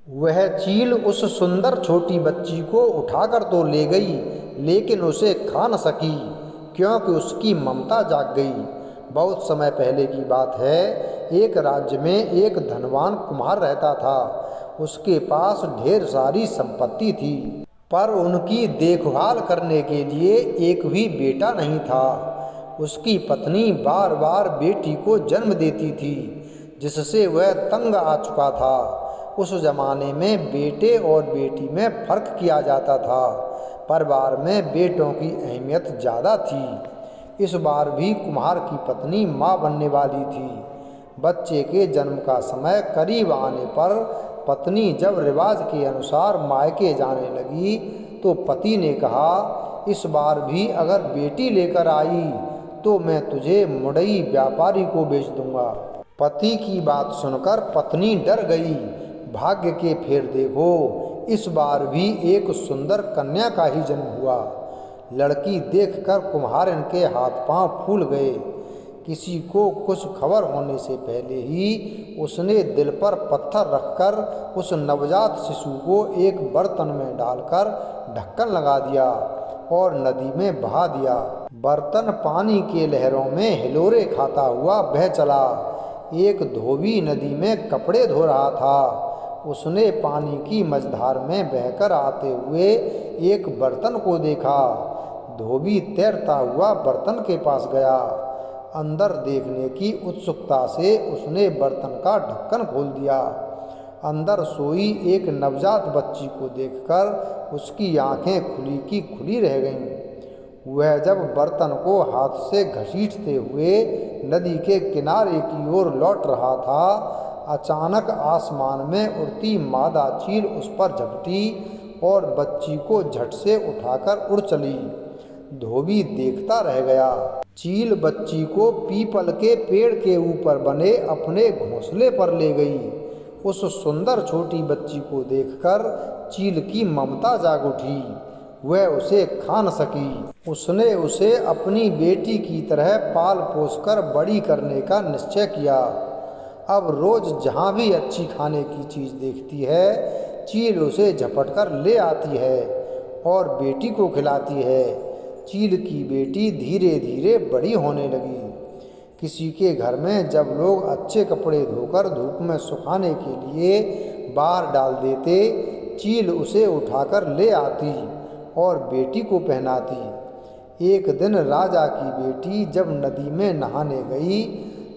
वह चील उस सुंदर छोटी बच्ची को उठाकर तो ले गई, लेकिन उसे खा न सकी, क्योंकि उसकी ममता जाग गई। बहुत समय पहले की बात है। एक राज्य में एक धनवान कुम्हार रहता था। उसके पास ढेर सारी संपत्ति थी, पर उनकी देखभाल करने के लिए एक भी बेटा नहीं था। उसकी पत्नी बार बार बेटी को जन्म देती थी, जिससे वह तंग आ चुका था। उस जमाने में बेटे और बेटी में फर्क किया जाता था। परिवार में बेटों की अहमियत ज़्यादा थी। इस बार भी कुम्हार की पत्नी माँ बनने वाली थी। बच्चे के जन्म का समय करीब आने पर पत्नी जब रिवाज के अनुसार मायके जाने लगी, तो पति ने कहा, इस बार भी अगर बेटी लेकर आई तो मैं तुझे मुड़ई व्यापारी को बेच दूंगा। पति की बात सुनकर पत्नी डर गई। भाग्य के फेर देखो, इस बार भी एक सुंदर कन्या का ही जन्म हुआ। लड़की देखकर कुम्हारन के हाथ पांव फूल गए। किसी को कुछ खबर होने से पहले ही उसने दिल पर पत्थर रखकर उस नवजात शिशु को एक बर्तन में डालकर ढक्कन लगा दिया और नदी में बहा दिया। बर्तन पानी के लहरों में हिलोरे खाता हुआ बह चला। एक धोबी नदी में कपड़े धो रहा था। उसने पानी की मझधार में बहकर आते हुए एक बर्तन को देखा। धोबी तैरता हुआ बर्तन के पास गया। अंदर देखने की उत्सुकता से उसने बर्तन का ढक्कन खोल दिया। अंदर सोई एक नवजात बच्ची को देखकर उसकी आंखें खुली की खुली रह गईं। वह जब बर्तन को हाथ से घसीटते हुए नदी के किनारे की ओर लौट रहा था, अचानक आसमान में उड़ती मादा चील उस पर झपटी और बच्ची को झट से उठाकर उड़ चली। धोबी देखता रह गया। चील बच्ची को पीपल के पेड़ के ऊपर बने अपने घोंसले पर ले गई। उस सुंदर छोटी बच्ची को देखकर चील की ममता जाग उठी। वह उसे खा न सकी। उसने उसे अपनी बेटी की तरह पाल पोसकर बड़ी करने का निश्चय किया। अब रोज जहाँ भी अच्छी खाने की चीज़ देखती है, चील उसे झपटकर ले आती है और बेटी को खिलाती है। चील की बेटी धीरे धीरे बड़ी होने लगी। किसी के घर में जब लोग अच्छे कपड़े धोकर धूप में सुखाने के लिए बाहर डाल देते, चील उसे उठाकर ले आती और बेटी को पहनाती। एक दिन राजा की बेटी जब नदी में नहाने गई,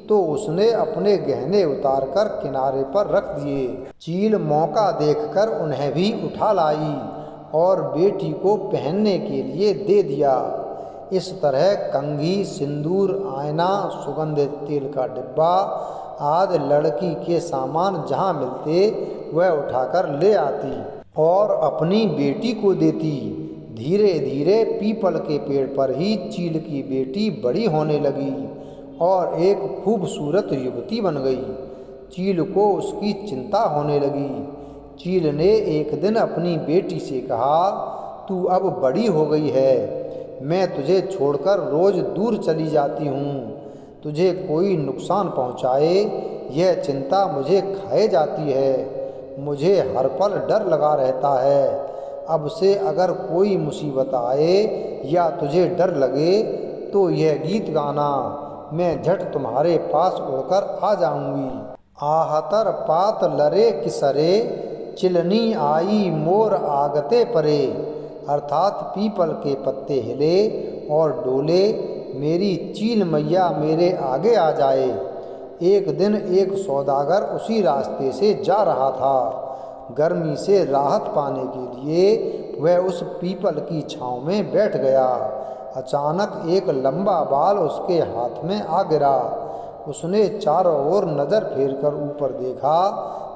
तो उसने अपने गहने उतारकर किनारे पर रख दिए। चील मौका देखकर उन्हें भी उठा लाई और बेटी को पहनने के लिए दे दिया। इस तरह कंघी, सिंदूर, आईना, सुगंधित तेल का डिब्बा आदि लड़की के सामान जहाँ मिलते वह उठाकर ले आती और अपनी बेटी को देती। धीरे धीरे पीपल के पेड़ पर ही चील की बेटी बड़ी होने लगी और एक खूबसूरत युवती बन गई। चील को उसकी चिंता होने लगी। चील ने एक दिन अपनी बेटी से कहा, तू अब बड़ी हो गई है, मैं तुझे छोड़कर रोज दूर चली जाती हूँ। तुझे कोई नुकसान पहुँचाए यह चिंता मुझे खाए जाती है। मुझे हर पल डर लगा रहता है। अब से अगर कोई मुसीबत आए या तुझे डर लगे तो यह गीत गाना, मैं झट तुम्हारे पास उड़कर आ जाऊंगी। आहतर पात लरे किसरे, चिलनी आई मोर आगते परे। अर्थात पीपल के पत्ते हिले और डोले, मेरी चील मैया मेरे आगे आ जाए। एक दिन एक सौदागर उसी रास्ते से जा रहा था। गर्मी से राहत पाने के लिए वह उस पीपल की छांव में बैठ गया। अचानक एक लंबा बाल उसके हाथ में आ गिरा। उसने चारों ओर नज़र फेरकर ऊपर देखा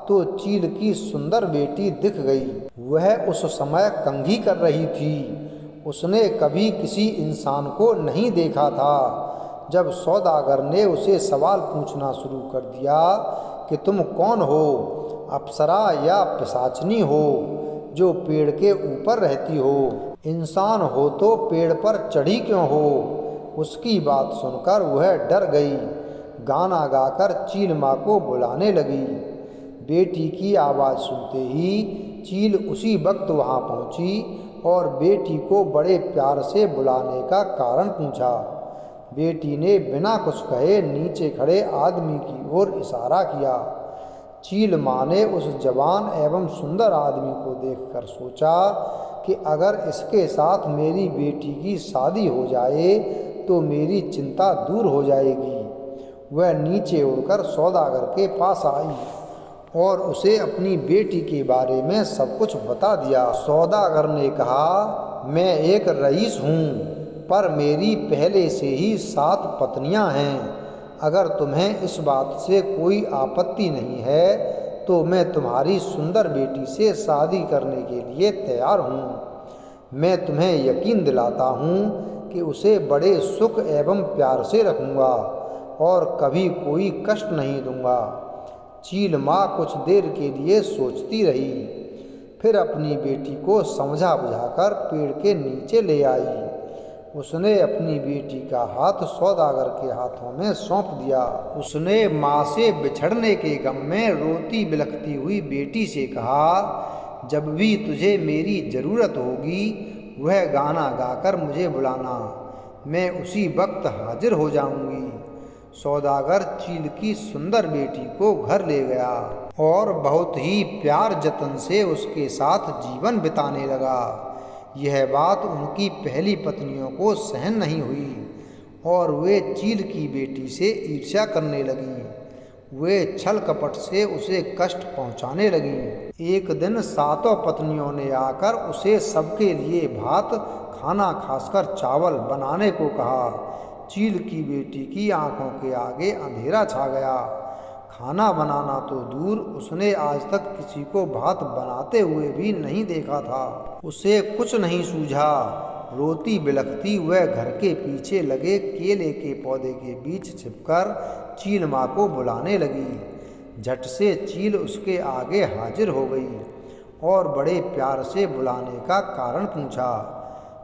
तो चील की सुंदर बेटी दिख गई। वह उस समय कंघी कर रही थी। उसने कभी किसी इंसान को नहीं देखा था। जब सौदागर ने उसे सवाल पूछना शुरू कर दिया कि तुम कौन हो, अप्सरा या पिशाचनी हो जो पेड़ के ऊपर रहती हो, इंसान हो तो पेड़ पर चढ़ी क्यों हो, उसकी बात सुनकर वह डर गई। गाना गाकर चील माँ को बुलाने लगी। बेटी की आवाज़ सुनते ही चील उसी वक्त वहाँ पहुँची और बेटी को बड़े प्यार से बुलाने का कारण पूछा। बेटी ने बिना कुछ कहे नीचे खड़े आदमी की ओर इशारा किया। चील माँ ने उस जवान एवं सुंदर आदमी को देखकर सोचा कि अगर इसके साथ मेरी बेटी की शादी हो जाए तो मेरी चिंता दूर हो जाएगी। वह नीचे उड़कर सौदागर के पास आई और उसे अपनी बेटी के बारे में सब कुछ बता दिया। सौदागर ने कहा, मैं एक रईस हूँ, पर मेरी पहले से ही 7 पत्नियाँ हैं। अगर तुम्हें इस बात से कोई आपत्ति नहीं है तो मैं तुम्हारी सुंदर बेटी से शादी करने के लिए तैयार हूँ। मैं तुम्हें यकीन दिलाता हूँ कि उसे बड़े सुख एवं प्यार से रखूँगा और कभी कोई कष्ट नहीं दूँगा। चील माँ कुछ देर के लिए सोचती रही, फिर अपनी बेटी को समझा बुझाकर पेड़ के नीचे ले आई। उसने अपनी बेटी का हाथ सौदागर के हाथों में सौंप दिया। उसने माँ से बिछड़ने के गम में रोती बिलखती हुई बेटी से कहा, जब भी तुझे मेरी ज़रूरत होगी वह गाना गाकर मुझे बुलाना, मैं उसी वक्त हाजिर हो जाऊंगी। सौदागर चील की सुंदर बेटी को घर ले गया और बहुत ही प्यार जतन से उसके साथ जीवन बिताने लगा। यह बात उनकी पहली पत्नियों को सहन नहीं हुई और वे चील की बेटी से ईर्ष्या करने लगीं। वे छल कपट से उसे कष्ट पहुंचाने लगीं। एक दिन 7 पत्नियों ने आकर उसे सबके लिए भात खाना खासकर चावल बनाने को कहा। चील की बेटी की आंखों के आगे अंधेरा छा गया। खाना बनाना तो दूर, उसने आज तक किसी को भात बनाते हुए भी नहीं देखा था। उसे कुछ नहीं सूझा। रोती बिलखती वह घर के पीछे लगे केले के पौधे के बीच छिपकर चील माँ को बुलाने लगी। झट से चील उसके आगे हाजिर हो गई और बड़े प्यार से बुलाने का कारण पूछा।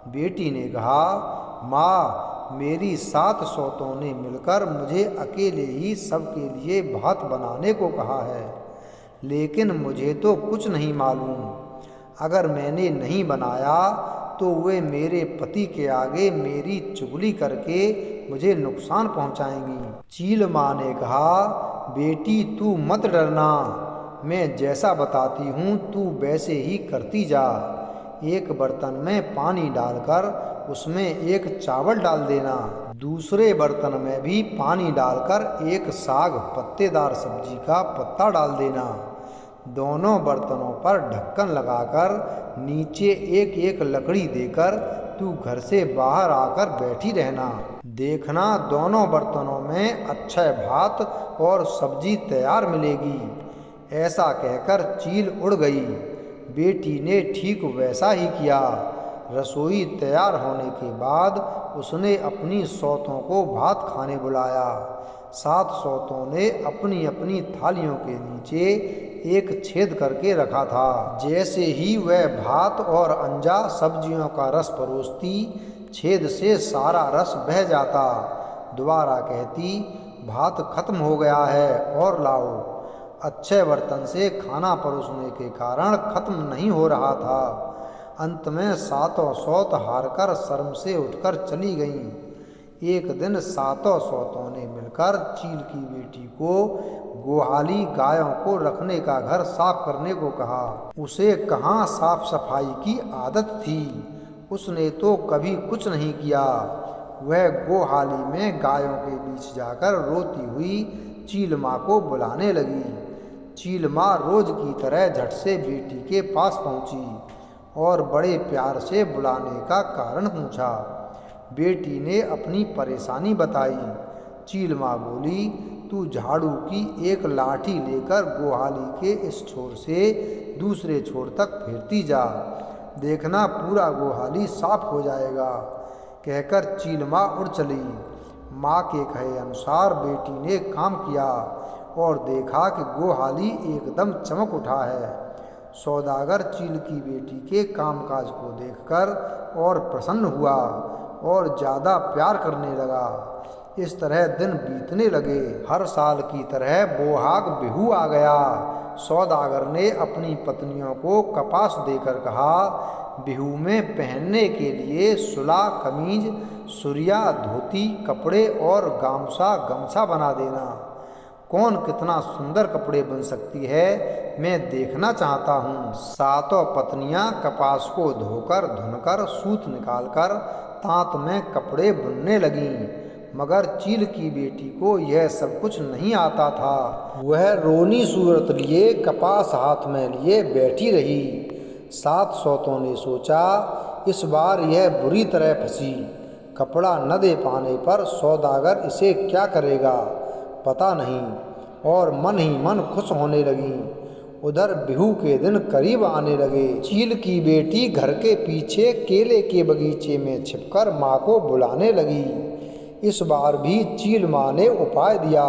बेटी ने कहा, माँ, मेरी 7 सौतों ने मिलकर मुझे अकेले ही सबके लिए भात बनाने को कहा है, लेकिन मुझे तो कुछ नहीं मालूम। अगर मैंने नहीं बनाया तो वे मेरे पति के आगे मेरी चुगली करके मुझे नुकसान पहुंचाएंगी। चील माँ ने कहा, बेटी तू मत डरना, मैं जैसा बताती हूँ तू वैसे ही करती जा। एक बर्तन में पानी डालकर उसमें एक चावल डाल देना, दूसरे बर्तन में भी पानी डालकर एक साग पत्तेदार सब्जी का पत्ता डाल देना। दोनों बर्तनों पर ढक्कन लगाकर नीचे एक एक लकड़ी देकर तू घर से बाहर आकर बैठी रहना। देखना दोनों बर्तनों में अक्षय भात और सब्जी तैयार मिलेगी। ऐसा कहकर चील उड़ गई। बेटी ने ठीक वैसा ही किया। रसोई तैयार होने के बाद उसने अपनी सौतों को भात खाने बुलाया। 7 सौतों ने अपनी अपनी थालियों के नीचे एक छेद करके रखा था। जैसे ही वह भात और अंजा सब्जियों का रस परोसती, छेद से सारा रस बह जाता। दोबारा कहती, भात खत्म हो गया है और लाओ। अच्छे बर्तन से खाना परोसने के कारण खत्म नहीं हो रहा था। अंत में 7 सौत हारकर शर्म से उठकर चली गईं। एक दिन 7 सौतों ने मिलकर चील की बेटी को गोहाली गायों को रखने का घर साफ करने को कहा। उसे कहाँ साफ सफाई की आदत थी, उसने तो कभी कुछ नहीं किया। वह गोहाली में गायों के बीच जाकर रोती हुई चील माँ को बुलाने लगी। चील माँ रोज की तरह झट से बेटी के पास पहुँची और बड़े प्यार से बुलाने का कारण पूछा। बेटी ने अपनी परेशानी बताई। चील माँ बोली, तू झाड़ू की एक लाठी लेकर गोहाली के इस छोर से दूसरे छोर तक फेरती जा, देखना पूरा गोहाली साफ हो जाएगा। कहकर चील माँ उड़ चली। माँ के कहे अनुसार बेटी ने काम किया और देखा कि गोहाली एकदम चमक उठा है। सौदागर चील की बेटी के कामकाज को देखकर और प्रसन्न हुआ और ज़्यादा प्यार करने लगा। इस तरह दिन बीतने लगे। हर साल की तरह बोहाग बिहू आ गया सौदागर ने अपनी पत्नियों को कपास देकर कहा, बिहू में पहनने के लिए सुला कमीज, सुरिया धोती, कपड़े और गामछा गमछा बना देना। कौन कितना सुंदर कपड़े बन सकती है, मैं देखना चाहता हूँ। सातों पत्नियाँ कपास को धोकर धुनकर सूत निकालकर तांत में कपड़े बुनने लगीं, मगर चील की बेटी को यह सब कुछ नहीं आता था। वह रोनी सूरत लिए कपास हाथ में लिए बैठी रही। सात सौतों ने सोचा, इस बार यह बुरी तरह फंसी। कपड़ा न दे पाने पर सौदागर इसे क्या करेगा पता नहीं, और मन ही मन खुश होने लगी। उधर बिहू के दिन करीब आने लगे। चील की बेटी घर के पीछे केले के बगीचे में छिपकर माँ को बुलाने लगी। इस बार भी चील माँ ने उपाय दिया।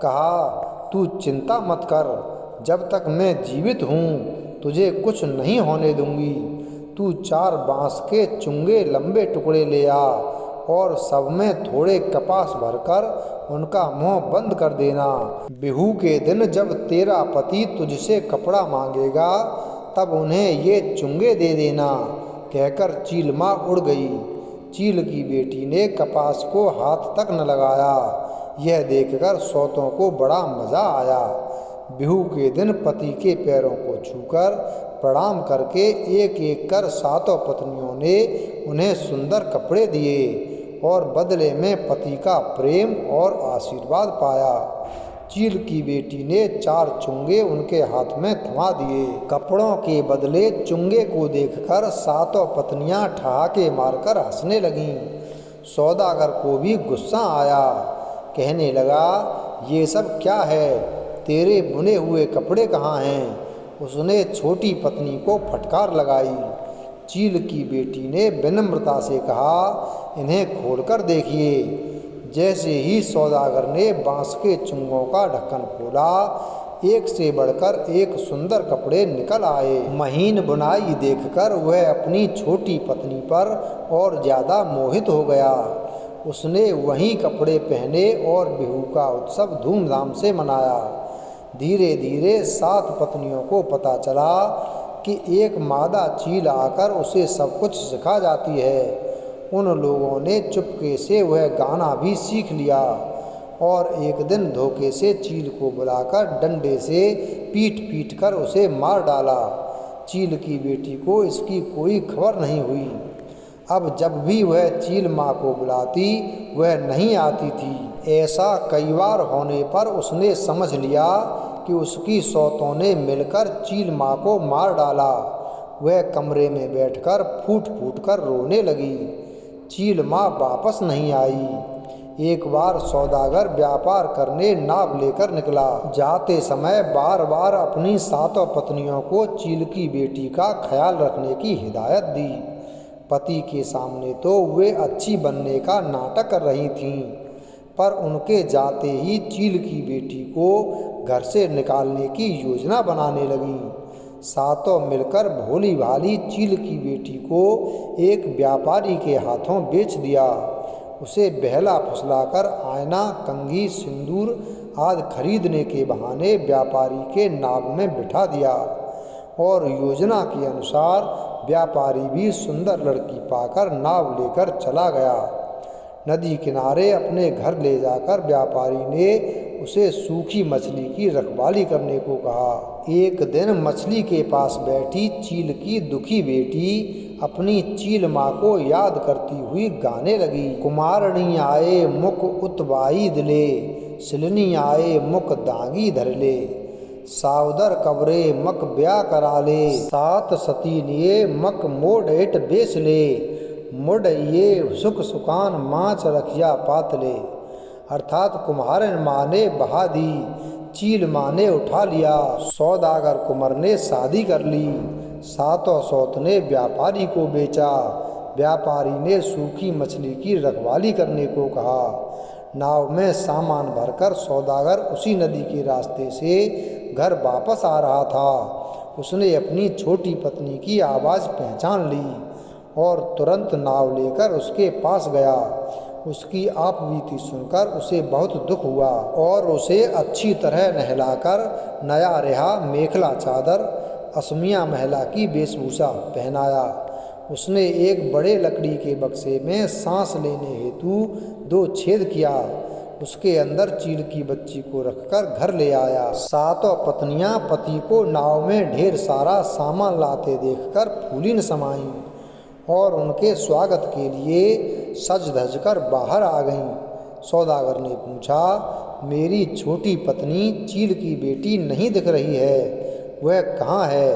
कहा, तू चिंता मत कर, जब तक मैं जीवित हूँ तुझे कुछ नहीं होने दूंगी। तू 4 बांस के चुंगे लंबे टुकड़े ले आ और सब में थोड़े कपास भरकर उनका मुंह बंद कर देना। बिहू के दिन जब तेरा पति तुझसे कपड़ा मांगेगा तब उन्हें ये चुंगे दे देना। कहकर चील माँ उड़ गई। चील की बेटी ने कपास को हाथ तक न लगाया। यह देखकर सौतों को बड़ा मज़ा आया। बिहू के दिन पति के पैरों को छूकर प्रणाम करके एक एक कर सातों पत्नियों ने उन्हें सुंदर कपड़े दिए और बदले में पति का प्रेम और आशीर्वाद पाया। चील की बेटी ने 4 चुंगे उनके हाथ में थमा दिए। कपड़ों के बदले चुंगे को देखकर सातों पत्नियां ठहाके मारकर हंसने लगीं। सौदागर को भी गुस्सा आया। कहने लगा, ये सब क्या है, तेरे बुने हुए कपड़े कहाँ हैं? उसने छोटी पत्नी को फटकार लगाई। चील की बेटी ने विनम्रता से कहा, इन्हें खोलकर देखिए। जैसे ही सौदागर ने बांस के चुंगों का ढक्कन खोला, एक से बढ़कर एक सुंदर कपड़े निकल आए। महीन बुनाई देखकर वह अपनी छोटी पत्नी पर और ज़्यादा मोहित हो गया। उसने वही कपड़े पहने और बिहू का उत्सव धूमधाम से मनाया। धीरे धीरे 7 पत्नियों को पता चला कि एक मादा चील आकर उसे सब कुछ सिखा जाती है। उन लोगों ने चुपके से वह गाना भी सीख लिया और एक दिन धोखे से चील को बुलाकर डंडे से पीट पीट कर उसे मार डाला। चील की बेटी को इसकी कोई खबर नहीं हुई। अब जब भी वह चील माँ को बुलाती वह नहीं आती थी। ऐसा कई बार होने पर उसने समझ लिया कि उसकी सौतों ने मिलकर चील माँ को मार डाला। वह कमरे में बैठकर फूट फूट कर रोने लगी। चील माँ वापस नहीं आई। एक बार सौदागर व्यापार करने नाव लेकर निकला। जाते समय बार बार अपनी 7 पत्नियों को चील की बेटी का ख्याल रखने की हिदायत दी। पति के सामने तो वे अच्छी बनने का नाटक कर रही थीं, पर उनके जाते ही चील की बेटी को घर से निकालने की योजना बनाने लगीं। सातों मिलकर भोली भाली चील की बेटी को एक व्यापारी के हाथों बेच दिया। उसे बहला फुसलाकर आयना, कंघी, सिंदूर आदि खरीदने के बहाने व्यापारी के नाव में बिठा दिया और योजना के अनुसार व्यापारी भी सुंदर लड़की पाकर नाव लेकर चला गया। नदी किनारे अपने घर ले जाकर व्यापारी ने उसे सूखी मछली की रखवाली करने को कहा। एक दिन मछली के पास बैठी चील की दुखी बेटी अपनी चील माँ को याद करती हुई गाने लगी। कुमारणी आए मुख उतबाई दिले, सिलनी आए मुख दागी धरले, सावदर कबरे मक ब्या कराले, 7 सतीनिये मक मोडेट बेसले, मुड़िये सुख सुकान माछ रखिया पातले। अर्थात कुम्हारन माँ ने बहा दी, चील माँ ने उठा लिया, सौदागर कुंवर ने शादी कर ली, 7 सौत ने व्यापारी को बेचा, व्यापारी ने सूखी मछली की रखवाली करने को कहा। नाव में सामान भरकर सौदागर उसी नदी के रास्ते से घर वापस आ रहा था। उसने अपनी छोटी पत्नी की आवाज़ पहचान ली और तुरंत नाव लेकर उसके पास गया। उसकी आपबीती सुनकर उसे बहुत दुख हुआ और उसे अच्छी तरह नहलाकर नया रिहा मेखला चादर असमिया महिला की वेशभूषा पहनाया। उसने एक बड़े लकड़ी के बक्से में सांस लेने हेतु 2 छेद किया। उसके अंदर चील की बच्ची को रखकर घर ले आया। सातों पत्नियां पति को नाव में ढेर सारा सामान लाते देखकर फूलीन समाईं और उनके स्वागत के लिए सज धज कर बाहर आ गईं। सौदागर ने पूछा, मेरी छोटी पत्नी चील की बेटी नहीं दिख रही है, वह कहाँ है?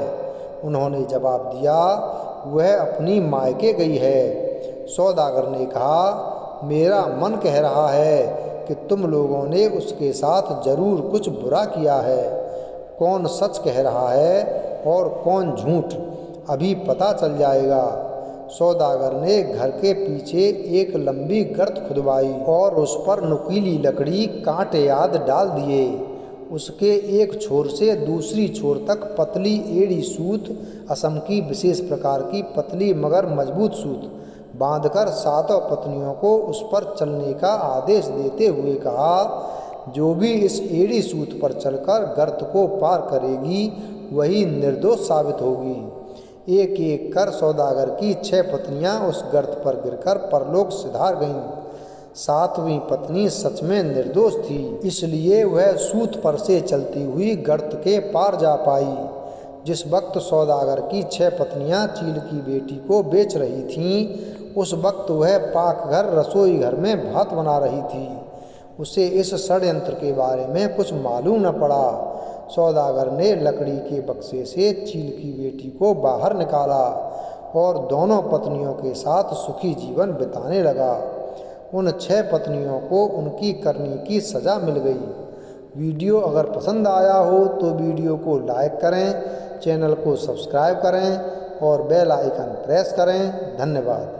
उन्होंने जवाब दिया, वह अपनी मायके गई है। सौदागर ने कहा, मेरा मन कह रहा है कि तुम लोगों ने उसके साथ जरूर कुछ बुरा किया है। कौन सच कह रहा है और कौन झूठ, अभी पता चल जाएगा। सौदागर ने घर के पीछे एक लंबी गर्त खुदवाई और उस पर नुकीली लकड़ी कांटे आदि डाल दिए। उसके एक छोर से दूसरी छोर तक पतली एड़ी सूत, असम की विशेष प्रकार की पतली मगर मजबूत सूत बांधकर सातों पत्नियों को उस पर चलने का आदेश देते हुए कहा, जो भी इस एड़ी सूत पर चलकर गर्त को पार करेगी वही निर्दोष साबित होगी। एक एक कर सौदागर की 6 पत्नियां उस गर्त पर गिरकर परलोक सिधार गईं। 7वीं पत्नी सच में निर्दोष थी, इसलिए वह सूत पर से चलती हुई गर्त के पार जा पाई। जिस वक्त सौदागर की 6 पत्नियां चील की बेटी को बेच रही थीं, उस वक्त वह पाकघर रसोई घर में भात बना रही थी। उसे इस षड्यंत्र के बारे में कुछ मालूम न पड़ा। सौदागर ने लकड़ी के बक्से से चील की बेटी को बाहर निकाला और दोनों पत्नियों के साथ सुखी जीवन बिताने लगा। उन 6 पत्नियों को उनकी करनी की सज़ा मिल गई। वीडियो अगर पसंद आया हो तो वीडियो को लाइक करें, चैनल को सब्सक्राइब करें और बेल आइकन प्रेस करें। धन्यवाद।